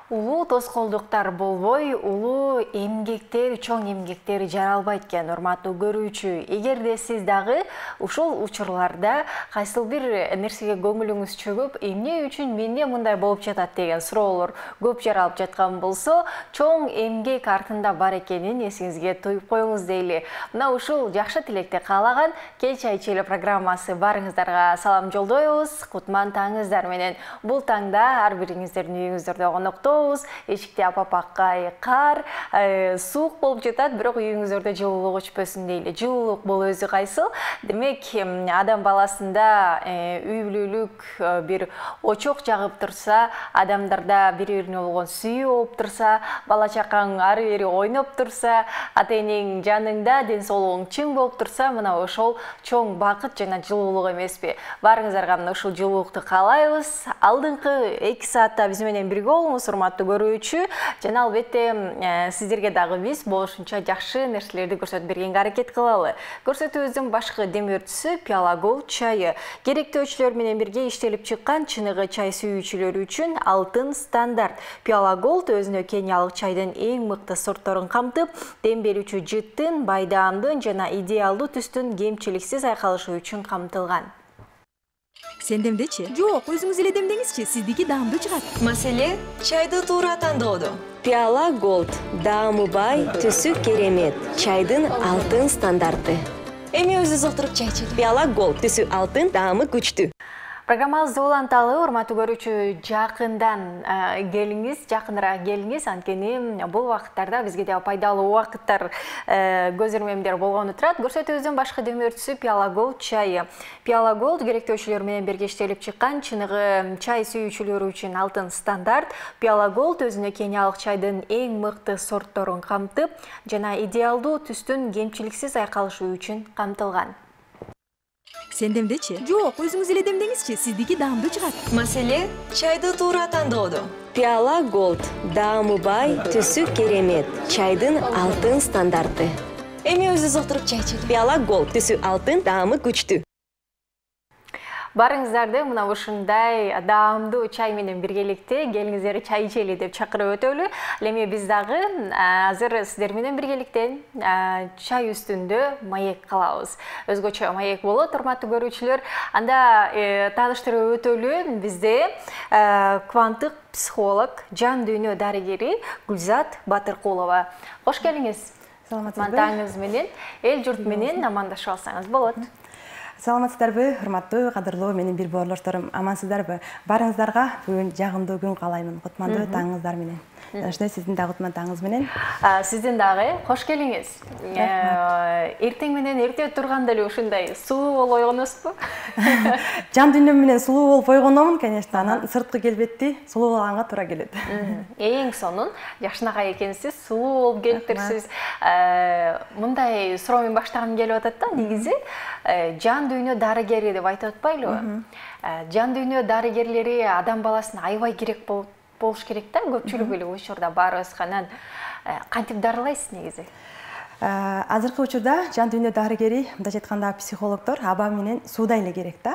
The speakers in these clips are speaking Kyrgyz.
Улуу тоскоолдуктар болбой, улуу эмгектер, чоң эмгектер жаралбайт экен, урматтуу көрүүчү. Эгерде сиз дагы ушул учурларда кайсыл бир нерсеге көңүлүңүз чөгүп, эмне үчүн менде мындай болуп жатат деген суроолор көп жаралып жаткан болсо, чоң эмгек артында бар экенин эсиңизге туюп коюңуз дейли. Мына ушул жакшы тилекти каалаган Кел чай ичели программасы барыңыздарга салам жолдойбуз. Кутман таңыңыздар менен. Бул таңда ар бириңиздердин үйүңүздөрдө коноктор. Эшикте апапакка кар, суук болуп жатат, бирок үйүңүздөрдө жылуулук өчпөсүн дейли. Жылуулук бул өзү кайсыл? Демек, адам баласында үй бүлөлүк бир очок жагып турса, адамдарда бири-бирине болгон сүйүү болуп турса, бала чакаң ары бери ойноп турса, ата-энең жаныңда, ден соолугуң чың болуп турса, мына ошол чоң бакыт жана жылуулук эмеспи? Барыңыздарга мына ушул жылуулукту каалайбыз. Алдыңкы 2 саатта биз менен бирге болуңуз, урматтуу көрүүчү, жана албетте сиздерге дагы биз болушунча жакшы нерселерди көрсөтүп бергенге аракет кылалы. Көрсөтүүбүздүн башкы демөөрчүсү Пиала Голд чайы. Керектөөчүлөр менен бирге иштелип чыккан чыныгы чай сүйүүчүлөр үчүн алтын стандарт. Пиала Голд өзүнө кениялык чайдын эң мыкты сортторун камтып, дем берүүчү жыттын, байдаамдын жана идеалдуу түстүн кемчиликсиз айкалышы үчүн камтылган. Сен демдечи? Жок, өзүңүз эле демдеңизчи, сиздики даамдуу чыгат. Маселе чайды туура тандоодо. Пиала Голд, даамы бай, түсү керемет, чайдын алтын стандарты. Эми өзүбүз отуруп чай ичели. Пиала Голд, түсү алтын, даамы күчтүү. Программабызды уланталы, урматтуу көрүүчү, жакындан келиңиз, жакыныраак келиңиз, анткени бул убакыттарда бизге да пайдалуу убакыттар көзөрмөмдөр болгону турат. Көрсөтүүбүздүн башкы демөөрчүсү Пиала Голд чайы. Пиала Голд керектөөчүлөр менен бирге иштелип чыккан чыныгы чай сүйүүчүлөр үчүн алтын стандарт. Пиала Голд өзүнө кениялык чайдын эң мыкты сортторун камтып, жана идеалдуу түстүн кемчиликсиз айкалышы үчүн камтылган. Сен демдечи? Жок, өзүңүз эле демдеңизчи, сиздики даамдуу чыгат. Маселе чайды туура тандоодо. Пиала Голд, даамы бай, түсү керемет, чайдын алтын стандарты. Эми өзүбүз отуруп чай ичели. Пиала Голд, түсү алтын, даамы күчтүү. Барыңыздарды мына ушундай даамдуу чай менен биргеликте келиңиздер чай ичели деп чакырып өтөлү. Эми биз дагы азыр сиздер менен биргеликтен чай үстүндө маек кылабыз. Өзгөчө маек болот, урматтуу көрүүчүлөр. Анда тааныштырып өтөлү, бизде кванттык психолог, жан дүйнө дарыгери Гүлзат Батыркулова. Кош келиңиз. Саламатсызбы? Мантаңыз менен, эл журт менен амандашып алсаңыз болот. Саламатсыздарбы, урматтуу, кадырлуу менин бир боорлошторум, амансыздарбы? Барыңыздарга бүгүн жагымдуу күн каалаймын, кутмандуу таңыңыздар менен. Жана сиздин дагы кутман таңыңыз менен. Сиздин дагы кош келиңиз. Эртең менен эрте турганда эле ушундай сулуу болуп ойгоносузбу? Жан дүйнөм менен сулуу болуп ойгономун, конечно, анан сырткы келбетти сулуу болгонго туура келет. Эң сонун жакшынакай экенсиз, сулуу болуп келиптирсиз. Мындай суроо менен баштагым келип атат да, негизи жан дүйнө дарыгери деп айтып атпайлыбы? Жан дүйнө дарыгерлери адам баласына аябай керек болуш керек да, көпчүлүк эле учурда баарыбызга. Анан кантип дарылайсыз негизи? Азыркы учурда жан дүйнө дарыгери, мындайча айтканда психологдор аба менен суудай эле керек да.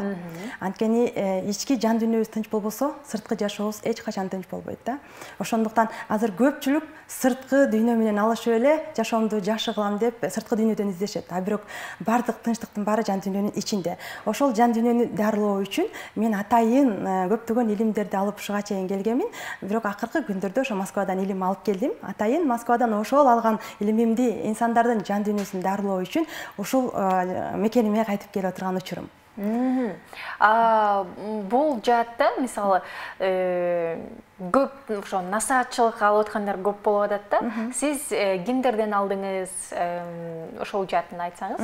Анткени ички жан дүйнөбүз тынч болбосо, сырткы жашообуз эч качан тынч болбойт да. Ошондуктан азыр көпчүлүк сырткы дүйнө менен алышып эле жашоомду жакшы кылам деп сырткы дүйнөдөн издешет. А бирок бардык тынчтыктын баары жан дүйнөнүн ичинде. Ошол жан дүйнөнү дарылоо үчүн мен атайын көптөгөн илимдерди алып ушуга чейин келгенмин. Бирок акыркы күндөрдө ошо Москвадан илим алып келдим. Атайын Москвадан ошол алган илимимди инсандардын жан дүйнөсүн дарылоо үчүн ушул мекениме кайтып келип отурган учурум. Бул жаатта мисалы көп ошо насаатчылык алып аткандар көп болуп атат да. Сиз кимдерден алдыңыз ошол жаатын айтсаңыз?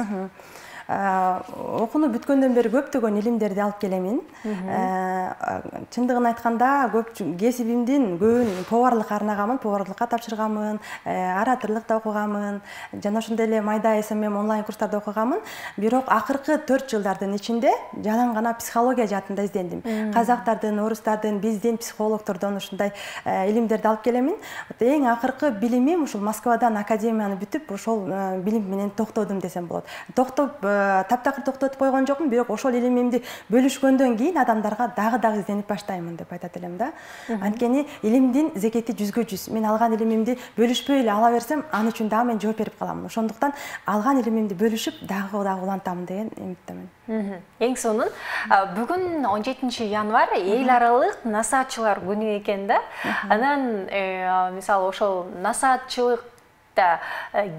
Окууну бүткөндөн бери көптөгөн илимдерди алып келемин. Чындыгын айтканда, көп кесибимдин көбүн поварлыкка арнаганмын, поварлыкка тапшырганмын, ораторлукта окуганмын, жана ошондой эле майда СММ онлайн курстарда окуганмын. Бирок акыркы 4 жылдардын ичинде жалаң гана психология жаатында издендим. Казактардын, орустардын, биздин психологдордон ушундай илимдерди алып келемин. Эң акыркы билимим ушул Москвадан академияны бүтүп, ошол билим менен токтодум десем болот. Токтоп, таптакыр токтотуп койгон жокмун, бирок ошол илимимди бөлүшкөндөн кийин адамдарга дагы изденип баштаймын деп айтат элем да. Анткени илимдин зекети 100%. Мен алган илимимди бөлүшпөй эле ала берсем, аны үчүн дагы мен жооп берип калам. Ошондуктан алган илимимди бөлүшүп, дагы улантамын деген үмүттөмүн. Эң сонун бүгүн 17 январь эл аралык насаатчылар күнү экен да. Анан мисалы ошол насаатчылыкта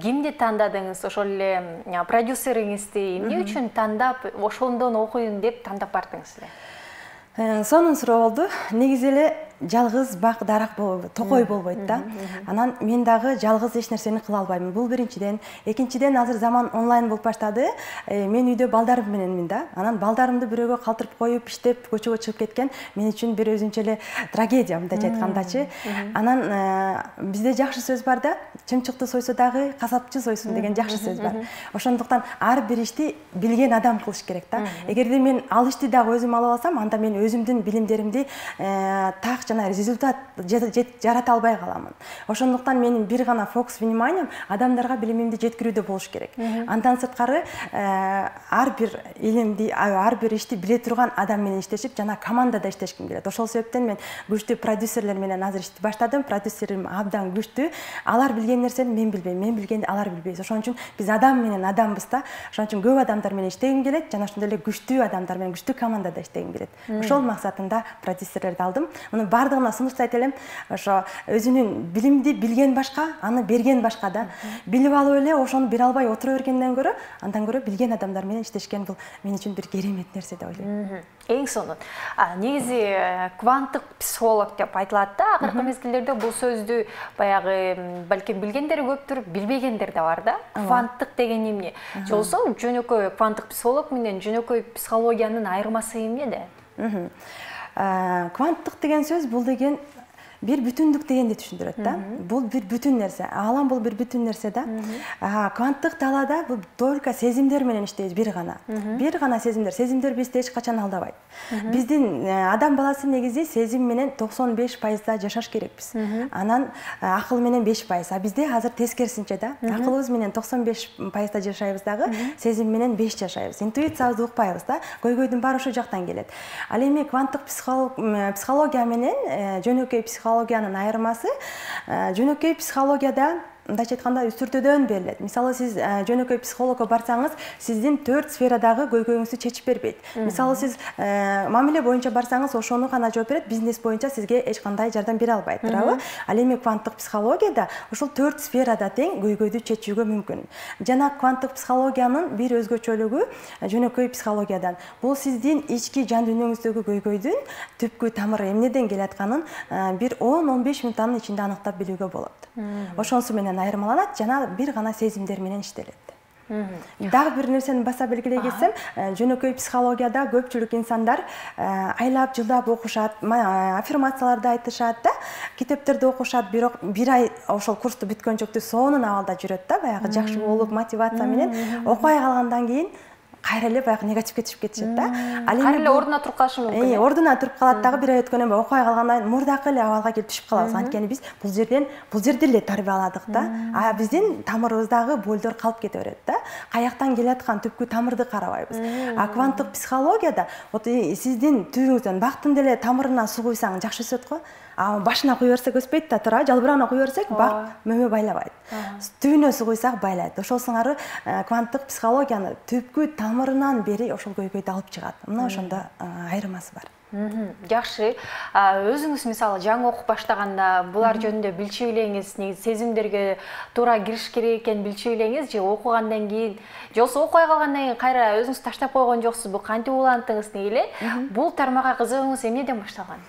кимди тандадыңыз? Ошол эле продюсериңизди эмне үчүн тандап, ошондон окуйм деп тандап бардыңыз эле? Сонун суроо болду. Негизи эле жалгыз бак дарак токой болбойт да. Анан мен дагы жалгыз эч нерсени кыла албайм. Бул биринчиден. Экинчиден азыр заман онлайн болуп баштады. Мен үйдө балдарым мененмин да. Анан балдарымды бирөөгө калтырып коюп, иштеп, көчөгө чыгып кеткен мен үчүн бир өзүнчө эле трагедия мындайча айткандачы. Анан бизде жакшы сөз бар да, чымчыкты сойсо дагы касапчы сойсун деген жакшы сөз бар. Ошондуктан ар бир ишти билген адам кылыш керек да. Эгерде мен ал ишти дагы өзүм алып алсам, анда мен өзүмдүн билимдеримди так жана результат жарата албай каламын. Ошондуктан менин бир гана фокус вниманием адамдарга билимимди жеткирүүдө болуш керек. Андан сырткары ар бир илимди, ар бир ишти биле турган адам менен иштешип, жана командада иштешким келет. Ошол себептен мен күчтүү продюсерлер менен азыр иштеп баштадым. Продюсерим абдан күчтүү. Алар билген нерсени мен билбейм, мен билгенди алар билбейт. Ошон үчүн биз адам менен адамбыз да. Ошон үчүн көп адамдар менен иштегим келет, жана ошондой эле күчтүү адамдар менен күчтүү командада иштегим келет. Ошол максатында продюсерлерди алдым. Муну бардыгына сунуштайт элем. Ошо өзүнүн билимди билген башка, аны берген башка да. Билип алып эле ошону бере албай отура бергенден көрө, андан көрө билген адамдар менен иштешкен бул мен үчүн бир керемет нерсе деп ойлойм. Эң сонун. Негизи кванттык психолог деп айтылат да. Акыркы мезгилдерде бул сөздү баягы балким билгендери көптүр, билбегендер да бар да. Кванттык деген эмне? Жолсо жөнөкөй кванттык психолог менен жөнөкөй психологиянын айырмасы эмнеде? Кванттык деген сөз бул деген бир бүтүндүк дегенди түшүндүрөт да. Бул бир бүтүн нерсе. Алам бул бир бүтүн нерсе да. Кванттык талаада бул только сезимдер менен иштейт, бир гана. Бир гана сезимдер. Сезимдер бизди эч качан алдабайт. Биздин адам баласы негизи сезим менен 95% жашаш керекпиз. Анан акыл менен 5%. А бизде азыр тескерисинче да. Акылыбыз менен 95% жашайбыз дагы, сезим менен 5 жашайбыз. Интуициябызды укпайбыз да. Көйгөйдүн баары ошол жактан келет. Ал эми кванттык психология менен жөнөкөй психологиянын айырмасы, жөнөкөй психологияда мындайча айтканда үстүртөдөн берилет. Мисалы сиз жөнөкөй психологко барсаңыз, сиздин 4 сферадагы көйгөйүңүздү чечип бербейт. Мисалы сиз мамиле боюнча барсаңыз, ошону гана жооп берет, бизнес боюнча сизге эч кандай жардам бере албайт, туурабы? Ал эми кванттык психологияда ушул 4 сферада тең көйгөйдү чечүүгө мүмкүн. Жана кванттык психологиянын бир өзгөчөлүгү жөнөкөй психологиядан. Бул сиздин ички жан дүйнөңүздөгү көйгөйдүн түпкү тамыры эмнеден келатканын бир 10-15 мүнөттүн ичинде аныктап билүүгө болот. Ошонусу менен айырмаланат, жана бир гана сезимдер менен иштелет. Дагы бир нерсени баса белгилей кетсем, жөнөкөй психологияда көпчүлүк инсандар айлап жылдап окушат, аффирмацияларды айтышат да, китептерди окушат, бирок бир ай ошол курсту бүткөнчөктү сонун абалда жүрөт да, баягы жакшы болуп, мотивация менен окубай калгандан кийин кайра эле баягы негативге түшүп кетишет да. Кайра эле ордуна туруп калышы мүмкүн. Ордуна туруп калат дагы, бир ай өткөндөн кийин окубай калгандан кийин мурдакы эле абалга келип түшүп калабыз. Анткени биз бул жерде эле тарбияладык да. А биздин тамырыбыздагы болдор калып кете берет да. Каяктан келаткан түпкү тамырды карабайбыз. А кванттык психологияда сиздин түбүңүздөн бактын деле тамырына суу куйсаң жакшы өсөт го. Башына куй берсек өспөйт да, туура, жалбырагына куй берсек бак мөмө байлабайт. Түбүнө суу куйсак байлайт. Ошол сыңары кванттык психологияны түпкү тамырынан бери ошол көйгөйдү алып чыгат. Мына ошондо айырмасы бар. Жакшы. Өзүңүз мисалы жаңы окуп баштаганда булар жөнүндө билчү элеңиз, сезимдерге туура кириш керек экенин билчү элеңиз, же окугандан кийин, же болсо окубай калгандан кийин кайра өзүңүз таштап койгон жоксузбу? Кантип улантыңыз эле? Бул тармакка кызыгыңыз эмнеден башталган?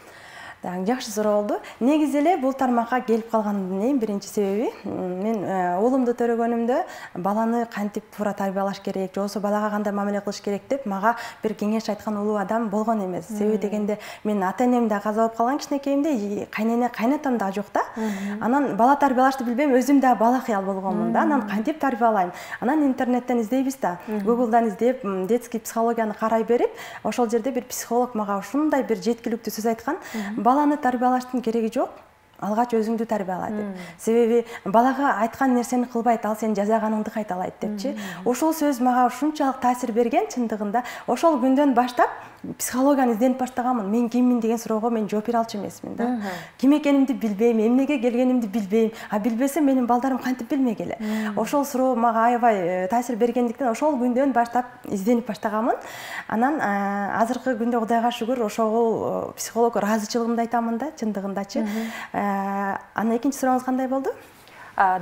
Жакшы суроо болду. Негизи эле бул тармакка келип калгандын эң биринчи себеби, мен уулумду төрөгөнүмдө баланы кантип туура тарбиялаш керек, же болбосо балага кандай мамиле кылыш керек деп мага бир кеңеш айткан улуу адам болгон эмес. Себеби дегенде мен ата-энем да каза болуп калган кичинекейимде, кайнене, кайнатам да жок да. Анан бала тарбиялашты билбейм, өзүм да бала кыял болгонмун да. Анан кантип тарбиялайм? Анан интернеттен издейбиз да. Google'дан издеп, детский психологияны карай берип, ошол жерде бир психолог мага ушундай бир жеткиликтүү сөз айткан. баланы тарбиялаштын кереги жок. Алгач өзүңдү тарбияла деп. Себеби балага айткан нерсени кылбайт, ал сени жазаганыңды кайталайт депчи. Ошол сөз мага ушунчалык таасир берген чындыгында. Ошол күндөн баштап психологияны изденип баштаганмын. Мен киммин деген суроого мен жооп бере алчу эмесмин да. Ким экенимди билбейм, эмнеге келгенимди билбейм. А билбесем менин балдарым кантип билмек эле. Ошол суроо мага аябай таасир бергендиктен ошол күндөн баштап изденип баштаганмын. Анан азыркы күндө Кудайга шүгүр ошол психолог ыраазычылыгымды айтамын да, чындыгындачы. Анан экинчи сурооңуз кандай болду?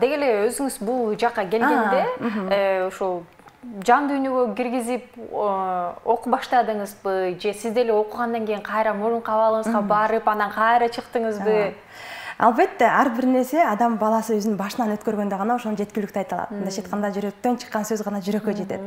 Деги эле өзүңүз бул жакка келгенде ошол жан дүйнөгө киргизип окуп баштадыңызбы же сиз деле окугандан кийин кайра мурунку абалыңызга барып анан кайра чыктыңызбы? Албетте, ар бир нерсе адам баласы өзүнүн башынан өткөргөндө гана ошону жеткиликтүү айта алат. Мындайча айтканда жүрөктөн чыккан сөз гана жүрөккө жетет.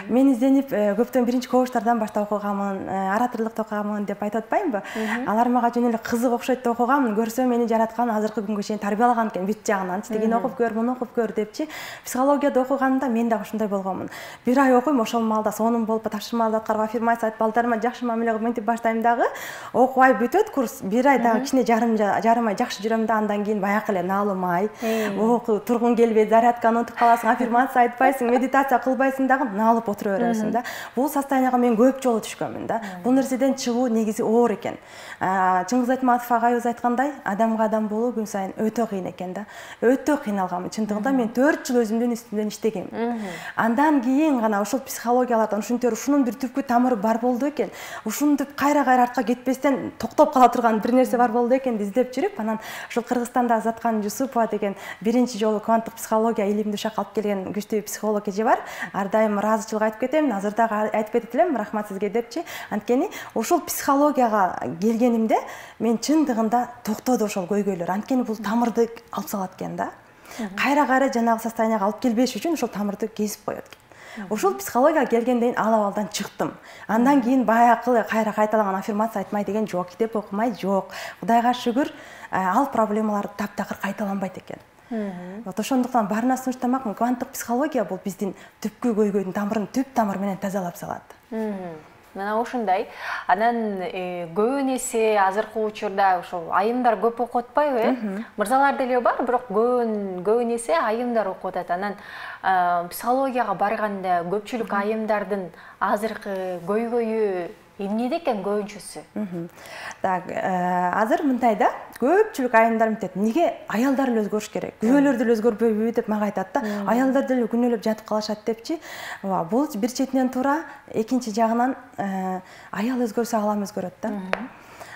Мен изденип көптөн биринчи кобуштардан баштап окуганмын, ораторлукту окуганмын деп айтып атпаймынбы? Алар мага жөн эле кызык окшойт деп окуганмын. Көрсө мени жараткан азыркы күнгө чейин тарбиялаган экен бүт жагынан. Тигини окуп көр, муну окуп көр депчи. Психологияда окуганда мен дагы ушундай болгонмун. Бир ай окуйм, ошол маалда сонун болуп, тапшырмаларды аткарып, аффирмация айтып, балдарыма жакшы мамиле кылып мынтип баштайм дагы. Окубай бүтөт курс. Бир ай дагы кичине жарым ай жакшы жүрөм да, андан кийин баягы эле наалымай, тургуң келбейт, зарядканы унутуп каласың, аффирмация айтпайсың, медитация кылбайсың дагы наалып отура бересиң да. Бул состоянияга мен көп жолу түшкөнмүн да. Бул нерседен чыгуу негизи оор экен. Чыңгыз Айтматов агайыбыз айткандай, адамга адам болуу күн сайын өтө кыйын экен да. Өтө кыйналганмын. Чындыгында мен 4 жыл өзүмдүн үстүмдөн иштегенмин. Андан кийин гана ошол психологиялардан ушунун бир түпкү тамыры бар болду экен. Ушунтип кайра артка кетпестен токтоп кала турган бир нерсе бар болду экен деп издеп жүрүп, анан ошол Кыргызстанда Заткан Жусупова деген биринчи жолу кванттык психология илимди ушакка алып келген күчтүү психолог эже бар. Ар дайым ыраазычылык айтып кетем, азыр дагы айтып кетип элем, рахмат сизге депчи. Анткени ошол психологияга келгенимде мен чындыгында токтоду ошол көйгөйлөр. Анткени бул тамырды алып салат экен да. Кайра жанагы состоянияга алып келбеш үчүн ошол тамырды кесип коет экен. Ошол психологияга келгенден ал абалдан чыктым. Андан кийин баягы кайра кайталаган аффирмация айтмай деген жок, китеп окумай жок. Кудайга шүгүр, ал проблемалар таптакыр кайталанбайт экен. Вот ошондуктан баарына сунуштамакмын, кванттык психология бул биздин түпкү көйгөйдүн тамырын түп тамыр менен тазалап салат. Мына ушундай. Анан көбүн эсе азыркы учурда ошол айымдар көп окуп атпайбы? Мырзалар деле бар, бирок көбүн эсе айымдар окуп атат. Анан психологияга барганда көпчүлүк айымдардын азыркы көйгөйү эмнеде экен көбүнчөсү? Так, азыр мындай да, көпчүлүк айымдар мынтет, неге аялдар эле өзгөрүш керек? Күбөлөр деле өзгөрбөйбү деп мага айтат да. Аялдар деле күнөөлөп жатып калышат депчи. Бул бир четинен туура, экинчи жагынан аял өзгөрсө алам өзгөрөт да.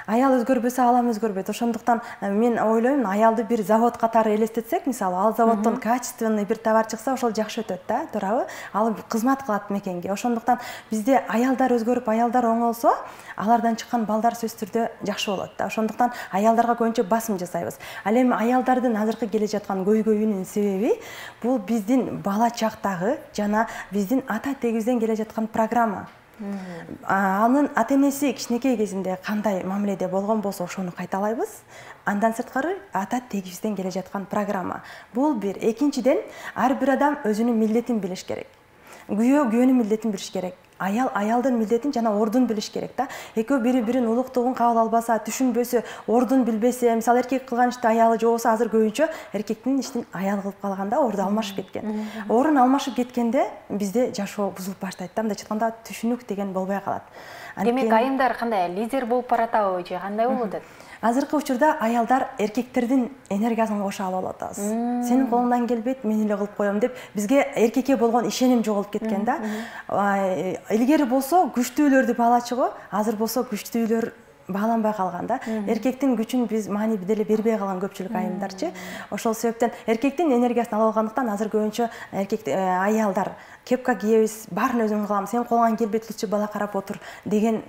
Аял өзгөрбөсө алам өзгөрбөйт. Ошондуктан мен ойлойм, аялды бир завод катары элестетсек, мисалы, ал заводдон качественный бир товар чыкса, ошол жакшы өтөт да, туурабы? Ал кызмат кылат мекенге. Ошондуктан бизде аялдар өзгөрүп, аялдар оңолсо, алардан чыккан балдар сөзсүз түрдө жакшы болот да. Ошондуктан аялдарга көбүнчө басым жасайбыз. Ал эми аялдардын азыркы келе жаткан көйгөйүнүн себеби бул биздин бала чактагы жана биздин ата тегибизден келе жаткан программа. Анын ата-энеси кичинекей кезинде кандай мамиледе болгон болсо ошону кайталайбыз. Андан сырткары ата тегибизден келе жаткан программа. Бул бир. Экинчиден, ар бир адам өзүнүн милдетин билиш керек. Күйөө күйөөнүн милдетин билиш керек. Аял аялдын милдетин жана ордун билиш керек да. Экөө бири-бирин улуктугун кабыл албаса, түшүнбөсө, ордун билбесе, мисалы эркек кылган ишти аялы жобосо, азыр көбүнчө эркектин иштин аял кылып калганда орду алмашып кеткен. Орун алмашып кеткенде бизде жашоо бузулуп баштайт да. Мындайча айтканда түшүнүк деген болбой калат. Демек айымдар кандай лидер болуп баратабы же кандай болуп атат? Азыркы учурда аялдар эркектердин энергиясын кошо алып атабыз. Сенин колуңдан келбейт, мен эле кылып коем деп бизге эркекке болгон ишеним жоголуп кеткен да. Илгери болсо күчтүүлөрдү баалачу го, азыр болсо күчтүүлөр бааланбай калган да. Эркектин күчүн биз маани деле бербей калган көпчүлүк айымдарчы. Ошол себептен эркектин энергиясын алып алгандыктан азыр көбүнчө эркек аялдар кепка кийебиз, баарын өзүң кылам, сен колуңан келбейт, лучше бала карап отур деген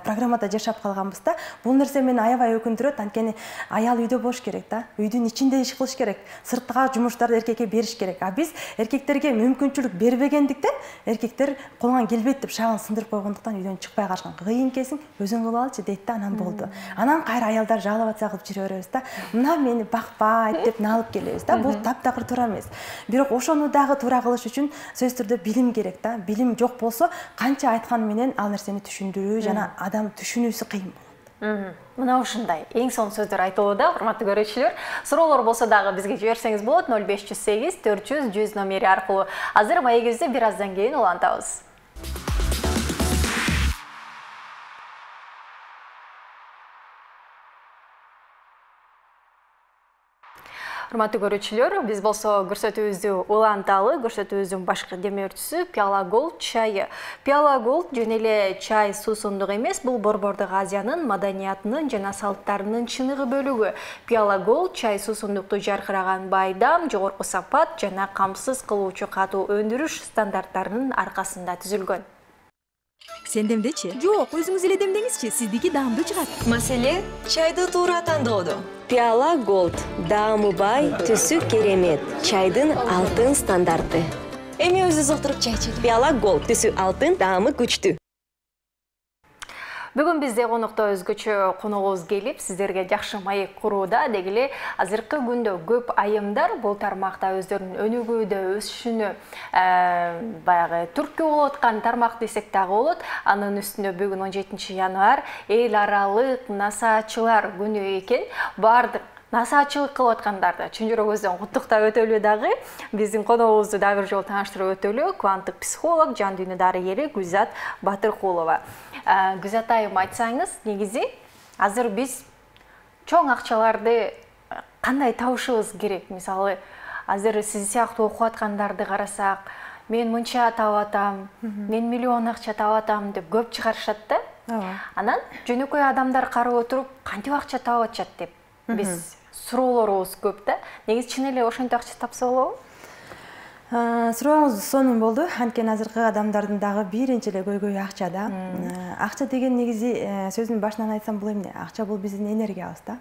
программада жашап калганбыз да. Бул нерсе мени аябай өкүндүрөт, анткени аял үйдө болуш керек да. Үйдүн ичинде иш кылыш керек. Сыртка жумуштарды эркекке бериш керек. А биз эркектерге мүмкүнчүлүк бербегендиктен эркектер колуңан келбейт деп шагын сындырып койгондуктан үйдөн чыкпай калышкан. Кыйын келсиң, өзүң кылып алчы дейт да, анан болду. Анан кайра аялдар жалап атса кылып жүрө беребиз да. Мына мени бакпайт деп налып келебиз да. Бул таптакыр туура эмес. Бирок ошону дагы туура кылыш үчүн сөзсүз түрдө билим керек да. Билим жок болсо, канча айткан менен ал нерсени түшүндүрүү жана адам түшүнүүсү кыйын болот. Мына ушундай эң сонун сөздөр айтылууда, урматтуу көрүүчүлөр. Суроолор болсо дагы бизге жиберсеңиз болот 0508 400 100 номери аркылуу. Азыр маегибизди бир аздан кийин улантабыз. Урматтуу көрүүчүлөр, биз болсо көрсөтүүбүздү уланталы, көрсөтүүбүздүн башкы демөөрчүсү Пиала Голд чайы. Пиала Голд жөн эле чай суусундук эмес, бул Борбордук Азиянын маданиятынын жана салттарынын чыныгы бөлүгү. Пиала Голд чай суусундукту жаркыраган байдам, жогорку сапат жана камсыз кылуучу катуу өндүрүш стандарттарынын аркасында түзүлгөн. Сен демдечи? Жок, өзүңүз эле демдеңизчи, сиздики даамдуу чыгат. Маселе чайды туура тандоодо. Пиала Голд даамы бай, түсү керемет, чайдын алтын стандарты. Эми өзүбүз отуруп чай ичели. Пиала Голд түсү алтын, даамы күчтүү. Бүгүн бизде конокто өзгөчө коногубуз келип, сиздерге жакшы маек курууда. Дегеле азыркы күндө көп айымдар бул тармакта өздөрүнүн өнүгүүдө, өсүшүнө баягы түрткү болуп аткан тармак десек дагы болот. Анын үстүнө бүгүн 17 январ эл аралык насаачылар күнү экен. Бардык насаачылык кылып аткандарды чын жүрөгүбүздөн куттуктап өтөлү дагы. Биздин коногубузду дагы бир жолу тааныштырып өтөлү. Кванттык психолог, жан дүйнө дарыгери Гүлзат Батыркулова. Гүлзат айым, айтсаңыз, негизи азыр биз чоң акчаларды кандай табышыбыз керек? Мисалы, азыр сиз сыяктуу окуп аткандарды карасак, мен мынча таап атам, мен миллион акча таап атам деп көп чыгарышат да. Анан жөнөкөй адамдар карап отуруп, кантип акча таап атышат деп биз суроолорубуз көп да. Негизи чын эле ошентип акча тапса болобу? Сурооңуз сонун болду. Анткени азыркы адамдардын дагы биринчи эле көйгөйү акча да. Акча деген негизи сөздүн башынан айтсам бул эмне? Акча бул биздин энергиябыз да.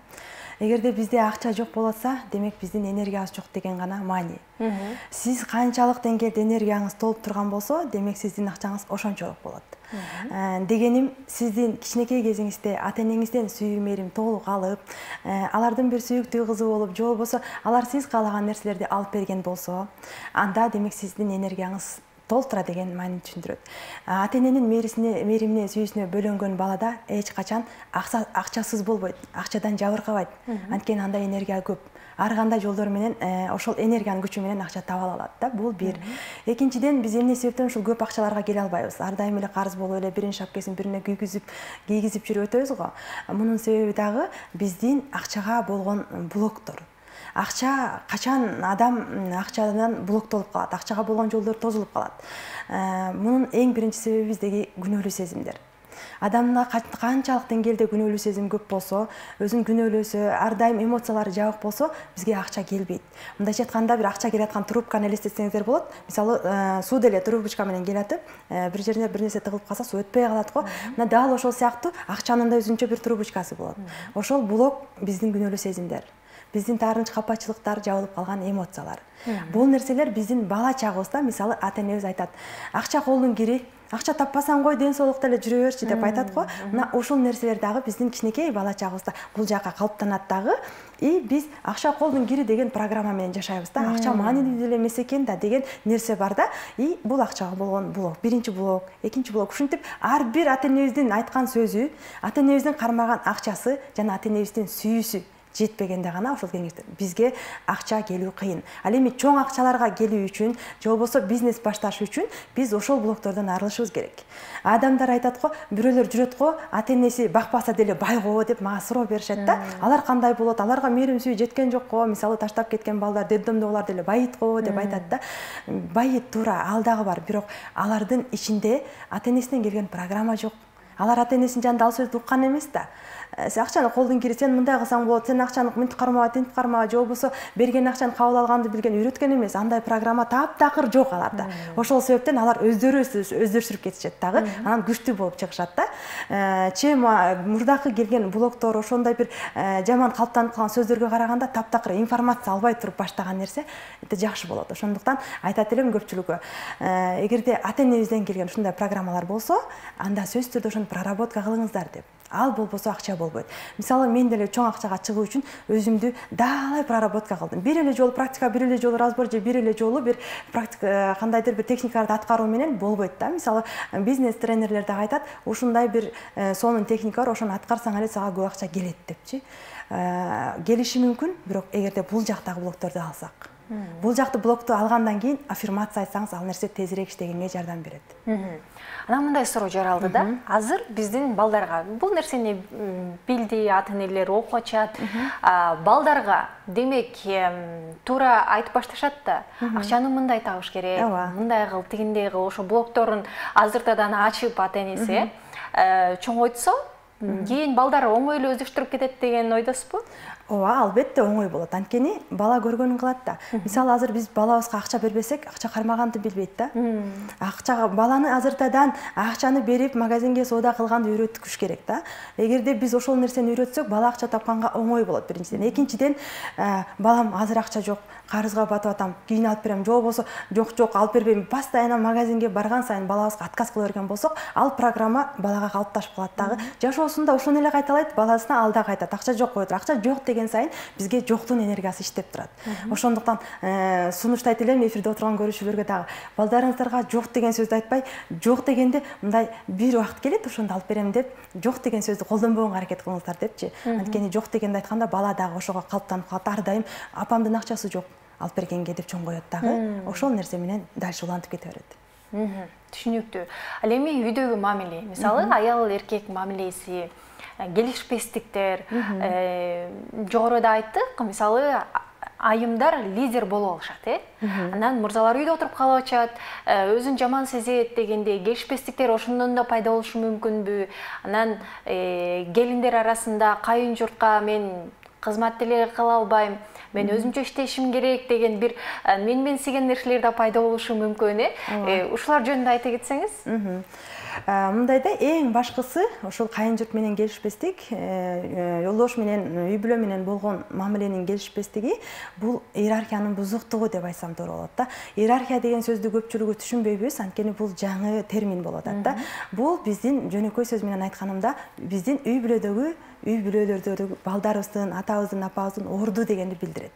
Эгерде бизде акча жок болса, демек биздин энергиябыз жок деген гана маани. Сиз канчалык деңгээлде энергияңыз толуп турган болсо, демек сиздин акчаңыз ошончолук болот. Дегеним, сиздин кичинекей кезиңизде ата-энеңизден сүйүү мээрим толук алып, алардын бир сүйүктүү кызы болуп, же болбосо алар сиз каалаган нерселерди алып берген болсо, анда демек сиздин энергияңыз толтура деген маанини түшүндүрөт. Ата-эненин мээримине, сүйүүсүнө бөлөнгөн балада эч качан акчасыз болбойт, акчадан жабыркабайт. Анткени анда энергия көп. Ар кандай жолдор менен ошол энергиянын күчү менен акча таба алат да. Бул бир. Экинчиден, биз эмне себептен ушул көп акчаларга келе албайбыз? Ар дайым эле карыз болуп эле биринин шапкесин бирине кийгизип жүрүп өтөбүз го. Мунун себеби дагы биздин акчага болгон блоктор. Акча качан адам акчадан блоктолуп калат, акчага болгон жолдор тозулуп калат. Мунун эң биринчи себеби биздеги күнөөлүү сезимдер. Адамда канчалык деңгээлде күнөөлүү сезим көп болсо, өзүн күнөөлөсө, ар дайым эмоциялары жабык болсо, бизге акча келбейт. Мындайча айтканда, бир акча келаткан трубканы элестетсеңиздер болот. Мисалы, суу деле трубочка менен келатып, бир жерине бир нерсе тыгылып калса, суу өтпөй калат го. Мына дал ошол сыяктуу акчанын да өзүнчө бир трубочкасы болот. Ошол блок биздин күнөөлүү сезимдер. Биздин таарынч капачылыктар, жабылып калган эмоциялар. Бул нерселер биздин бала чагыбызда, мисалы, ата-энебиз айтат: "Акча колдун кири, акча таппасаң кой, ден соолукта эле жүрө берчи" деп айтат го. Мына ушул нерселер дагы биздин кичинекей бала чагыбызда бул жака калыптанат дагы. И биз акча колдун кири деген программа менен жашайбыз да. Акча маанилүү деле эмес экен да деген нерсе бар да. И бул акчага болгон блок, биринчи блок, экинчи блок. Ушинтип ар бир ата-энебиздин айткан сөзү, ата-энебиздин кармаган акчасы жана ата-энебиздин сүйүүсү жетпегенде гана ошол кеңеште бизге акча келүү кыйын. Ал эми чоң акчаларга келүү үчүн, же болбосо бизнес башташ үчүн биз ошол блоктордон арылышыбыз керек. Адамдар айтат го, бирөөлөр жүрөт го, ата-энеси бакпаса деле бай го деп мага суроо беришет да. Алар кандай болот? Аларга мээрим сүйүү жеткен жок го? Мисалы, таштап кеткен балдар, детдомдогулар деле байыт го деп айтат да. Байыт туура, ал дагы бар, бирок алардын ичинде ата-энесинен келген программа жок. Алар ата-энесинин жанында ал сөздү уккан эмес да. Акчаны колдун кири, сен мындай кылсаң болот, сен акчаны мынтип кармаба, тинтип кармаба, же болбосо берген акчаны кабыл алганды билген, үйрөткөн эмес. Андай программа таптакыр жок аларда. Ошол себептен алар өздөрүшүп кетишет дагы, анан күчтүү болуп чыгышат да. Мурдакы келген блоктор, ошондой бир жаман калыптанып калган сөздөргө караганда таптакыр информация албай туруп баштаган нерсе жакшы болот. Ошондуктан айтат элем көпчүлүгү, эгерде ата-энебизден келген ушундай программалар болсо, анда сөзсүз түрдө ошону проработка кылыңыздар деп. Ал болбосо акча болбойт. Мисалы мен деле чоң акчага чыгуу үчүн өзүмдү далай проработка кылдым. Бир эле жолу практика, бир эле жолу разбор же бир эле жолу бир практика кандайдыр бир техникаларды аткаруу менен болбойт да. Мисалы бизнес тренерлер да айтат, ушундай бир сонун техника бар, ошону аткарсаң эле сага көп акча келет депчи. Келиши мүмкүн, бирок эгерде бул жактагы блокторду алсак. Бул жакты блокту алгандан кийин аффирмация айтсаңыз, ал нерсе тезирээк иштегенге жардам берет. Анан мындай суроо жаралды да. Азыр биздин балдарга бул нерсени билди, ата-энелер окуп атышат. Балдарга демек туура айтып башташат да. Акчаны мындай табыш керек, мындай кыл, тигиндей кыл, ошо блокторун азыртадан ачып ата-энеси чоңойтсо, кийин балдар оңой эле өздөштүрүп кетет деген ойдосузбу? Ооба, албетте оңой болот. Анткени бала көргөнүн кылат да. Мисалы азыр биз балабызга акча бербесек, акча кармаганды билбейт да. Акчага баланы азыртадан акчаны берип магазинге соода кылганды үйрөткүш керек да. Эгерде биз ошол нерсени үйрөтсөк, бала акча тапканга оңой болот биринчиден. Экинчиден, балам азыр акча жок, карызга батып атам, кийин алып берем, же болбосо жок алып бербейм. Постоянно магазинге барган сайын балабызга отказ кыла берген болсок, ал программа балага калыпташып калат дагы. Жашоосунда ошону эле кайталайт, баласына ал да кайтат. Акча жок коет, акча жок деген сайын бизге жоктун энергиясы иштеп турат. Ошондуктан сунуштайт элем эфирде отурган көрүүчүлөргө дагы балдарыңыздарга жок деген сөздү айтпай, жок дегенде мындай бир убакыт келет, ошондо алып берем деп, жок деген сөздү колдонбогонго аракет кылыңыздар депчи. Анткени жок дегенди айтканда бала дагы ошого калыптанып калат. Ар дайым апамдын акчасы жок, алып бергенге деп чоңоет дагы. Ошол нерсе менен дальше улантып кете берет. Түшүнүктүү. Ал эми үйдөгү мамиле, мисалы аял эркек мамилеси, келишпестиктер, жогоруда айттык, мисалы айымдар лидер болуп алышат, анан мырзалар үйдө отуруп калып атышат, өзүн жаман сезет дегенде келишпестиктер ошондон да пайда болушу мүмкүнбү? Анан келиндер арасында кайын журтка мен кызмат деле кыла албайм, мен өзүмчө иштешим керек деген бир менменсиген нерселер да пайда болушу мүмкүн, ушулар жөнүндө айта кетсеңиз? Мындайда эң башкысы ошол кайын журт менен келишпестик, жолдош менен, үй бүлө менен болгон мамиленин келишпестиги бул иерархиянын бузуктугу деп айтсам туура болот да. Иерархия деген сөздү көпчүлүгү түшүнбөйбүз, анткени бул жаңы термин болуп атат да. Бул биздин жөнөкөй сөз менен айтканымда биздин үй бүлөлөрдөгү балдарыбыздын, атабыздын, апабыздын орду дегенди билдирет.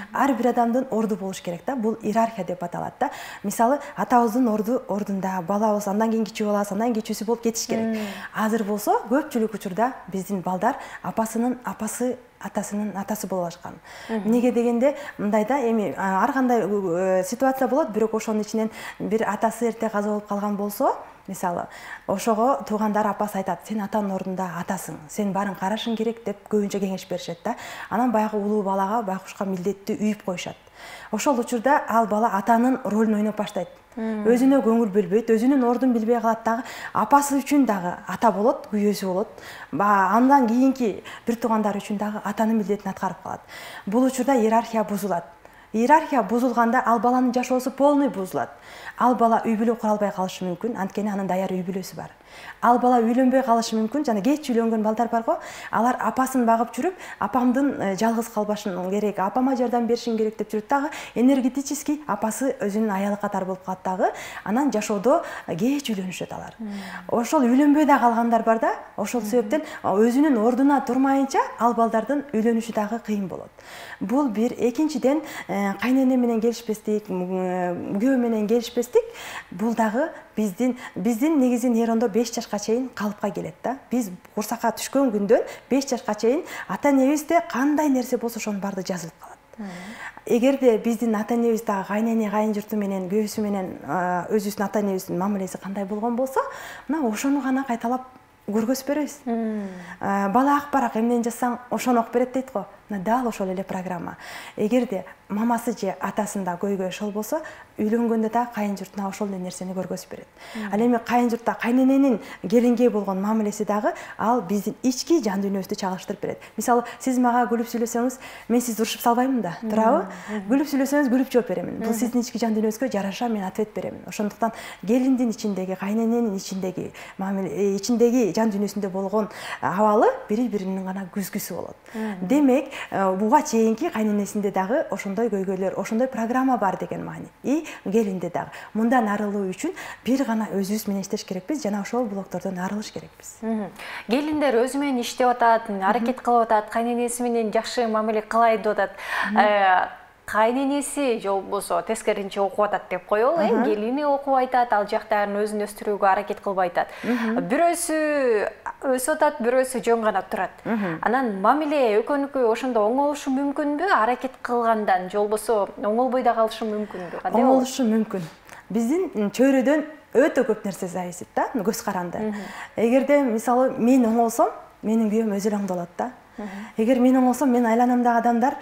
Ар бир адамдын орду болуш керек да. Бул иерархия деп аталат да. Мисалы, атабыздын ордунда балабыз, андан кийин кичүү баласы, андан кичүүсү болуп кетиш керек. Азыр болсо көпчүлүк учурда биздин балдар апасынын апасы, атасынын атасы болуп алышкан. Неге дегенде, мындайда эми ар кандай ситуация болот, бирок ошонун ичинен бир атасы эрте каза болуп калган болсо, мисалы, ошого туугандар апасы айтат, сен атанын ордунда атасың, сен барын карашың керек деп көбүнчө кеңеш беришет да. Анан баягы улуу балага байкушка милдетти үйүп коюшат. Ошол учурда ал бала атанын ролун ойноп баштайт. Өзүнө көңүл бөлбөйт, өзүнүн ордун билбей калат дагы, апасы үчүн дагы ата болот, күйөөсү болот. Андан кийинки бир туугандар үчүн дагы атанын милдетин аткарып калат. Бул учурда иерархия бузулат. Иерархия бузулганда ал баланын жашоосу полный бузулат. Ал бала үй бүлө кура албай калышы мүмкүн, анткени анын даяр үй бүлөсү бар. Ал бала үйлөнбөй калышы мүмкүн, жана кеч үйлөнгөн балдар барго, алар апасын багып жүрүп, апамдын жалгыз калбашын керек, апама жардам беришим керек деп жүрүп дагы, энергетически апасы өзүнүн аялы катары болуп калат дагы, анан жашоодо кеч үйлөнүшөт алар. Ошол үйлөнбөй да калгандар бар да, ошол себептен өзүнүн ордуна турмайынча ал балдардын үйлөнүшү дагы кыйын болот. Бул бир. Экинчиден, кайнене менен келишпестик, күйөө менен келишпестик, бул дагы биздин негизин эрондо 5 жашка чейин калыпка келет да. Биз курсакка түшкөн күндөн 5 жашка чейин ата-энебизде кандай нерсе болсо ошонун баары жазылып калат. Эгерде биздин ата-энебиз дагы кайнене, кайын журту менен, күйөөсү менен өзүбүздүн ата-энебиздин мамилеси кандай болгон болсо, мына ошону гана кайталап көргөзүп беребиз. Бала ак барак эмнени жазсаң ошону окуп берет дейт го. Дал ошол эле программа. Эгерде мамасы же атасында көйгөй ошол болсо, үйлөнгөндө да кайын журтуна ошол эле нерсени көргөзүп берет. Ал эми кайын журтта кайнененин келинге болгон мамилеси дагы ал биздин ички жан дүйнөбүздү чагыштырып берет. Мисалы, сиз мага күлүп сүйлөсөңүз, мен сизди урушуп салбаймын да, туурабы? Күлүп сүйлөсөңүз, күлүп жооп беремин. Бул сиздин ички жан дүйнөңүзгө жараша мен ответ беремин. Ошондуктан келиндин ичиндеги, кайнененин ичиндеги мамиле, ичиндеги жан дүйнөсүндө болгон абалы бири-биринин гана күзгүсү болот. Демек, буга чейинки кайненесинде дагы ошондой көйгөйлөр, ошондой программа бар деген маани. И келинде дагы. Мындан арылуу үчүн бир гана өзүбүз менен иштеш керекпиз жана ошол блоктордон арылыш керекпиз. Келиндер өзү менен иштеп атат, аракет кылып атат, кайненеси менен жакшы мамиле кылайын деп атат. Кайненеси же болбосо тескеринче окуп атат деп коелу, келини окуп айтат, ал жактарын өзүн өстүрүүгө аракет кылып айтат. Бирөөсү өсүп атат, бирөөсү жөн гана турат. Анан мамиле экөөнүкү ошондо оңолушу мүмкүнбү? Аракет кылгандан же болбосо оңолбой да калышы мүмкүнбү? Оңолушу мүмкүн. Биздин чөйрөдөн өтө көп нерсе зависит да, көз каранды. Эгерде мисалы мен оңолсом, менин күйөөм өзү эле оңдолот да. Эгер мен оңолсом, мен айланамдагы адамдар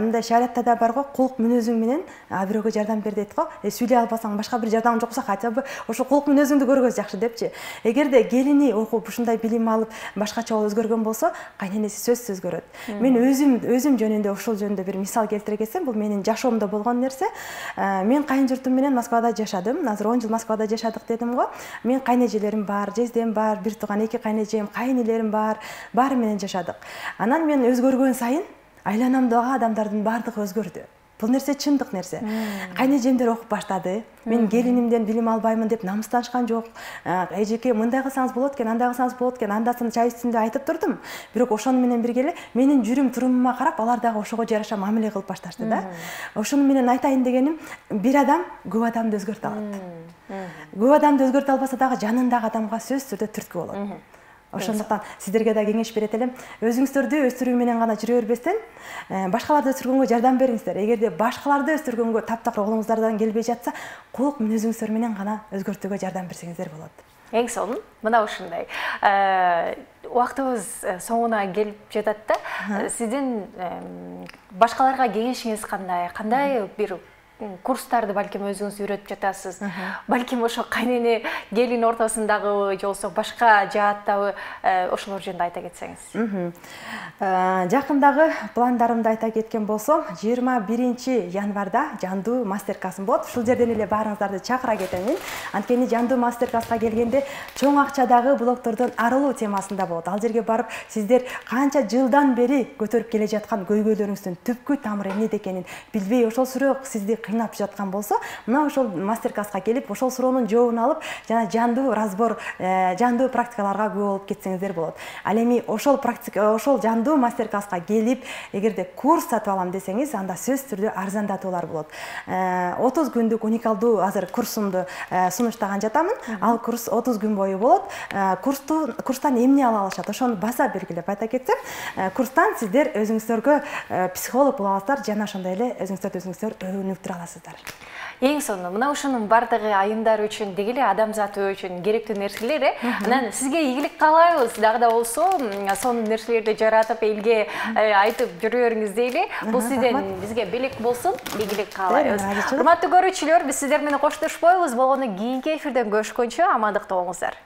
мындай шариатта да бар го, кулк мүнөзүң менен бирөөгө жардам бер дейт го. Сүйлөй албасаң, башка бир жардам жокса, хотя бы ошо кулк мүнөзүңдү көргөз жакшы депчи. Эгерде келини окуп, ушундай билим алып, башкача болуп өзгөргөн болсо, кайненеси сөзсүз өзгөрөт. Мен өзүм жөнүндө ушул жөнүндө бир мисал келтире кетсем, бул менин жашоомдо болгон нерсе. Мен кайын-журтум менен Москвада жашадым. Азыр 10 жыл Москвада жашадык дедим го. Мен кайнэжелерим бар, жездем бар, бир тууган 2 кайнэжем, кайнэлерим бар, баары менен жашадык. Анан мен өзгөргөн сайын айланамдагы адамдардын баардыгы өзгөрдү. Бул нерсе чындык нерсе. Кайнэжемдер окуп баштады. Мен келинимден билим албаймын деп намыстанышкан жок. Эжеке мындай кылсаңыз болот экен, андай кылсаңыз болот экен, андасын чай үстүндө айтып турдум. Бирок ошону менен бирге эле менин жүрүм турумума карап, алар дагы ошого жараша мамиле кылып башташты да. Ошону менен айтайын дегеним, бир адам көп адамды өзгөртө алат. Көп адамды өзгөртө албаса дагы жанындагы адамга сөзсүз түрдө түрткү болот. Ошондуктан сиздерге да кеңеш берет элем. Өзүңүздөрдү өстүрүү менен гана жүрө бербестен, башкаларды өстүргөнгө жардам бериңиздер. Эгерде башкаларды өстүргөнгө таптакыр колуңуздардан келбей жатса, кулк мүнөзүңүздөр менен гана өзгөртүүгө жардам берсеңиздер болот. Эң сонун, мына ушундай. Убактыбыз соңуна келип жатат да. Сиздин башкаларга кеңешиңиз кандай? Кандай бир курстарды балким өзүңүз үйрөтүп жатасыз. Балким ошо кайнене келин ортосундагы же болбосо башка жааттагы ошолор жөнүндө айта кетсеңиз. Жакындагы пландарымды айта кеткен болсом, 21 январда жандуу мастер-классым болот. Ушул жерден эле баарыңыздарды чакыра кетемин. Анткени жандуу мастер-класска келгенде чоң акчадагы блоктордон арылуу темасында болот. Ал жерге барып, сиздер канча жылдан бери көтөрүп келе жаткан көйгөйлөрүңүздүн түпкү тамыры эмнеде экенин билбей, ошол суроо сизди кыйнап жаткан болсо, мына ошол мастер-класска келип, ошол суроонун жообун алып, жана жандуу разбор, жандуу практикаларга күбө болуп кетсеңиздер болот. Ал эми ошол жандуу мастер-класска келип, эгерде курс сатып алам десеңиз, анда сөзсүз түрдө арзандатуулар болот. 30 күндүк уникалдуу азыр курсумду сунуштаган жатамын. Ал курс 30 күн бою болот. Курстан эмне ала алышат? Ошону баса белгилеп айта кетсем, курстан сиздер өзүңүздөргө психолог боло аласыздар, жана ошондой эле өзүңүздөр өнүктүрө аласыздар. Ең соңында, мына ушунун бардыгы айымдар үчүн дегеле адамзаты үчүн керектүү нерселер. Анан сизге ийгилик каалайбыз. Дагы да болсо, сонун нерселерди жаратып элге айтып жүрө бериңиз дейли. Бул сизден бизге белек болсун, ийгилик каалайбыз. Урматтуу көрүүчүлөр, биз сиздер менен коштошпойбуз. Болгону кийинки эфирден көрүшкөнчө амандыкта болуңуздар.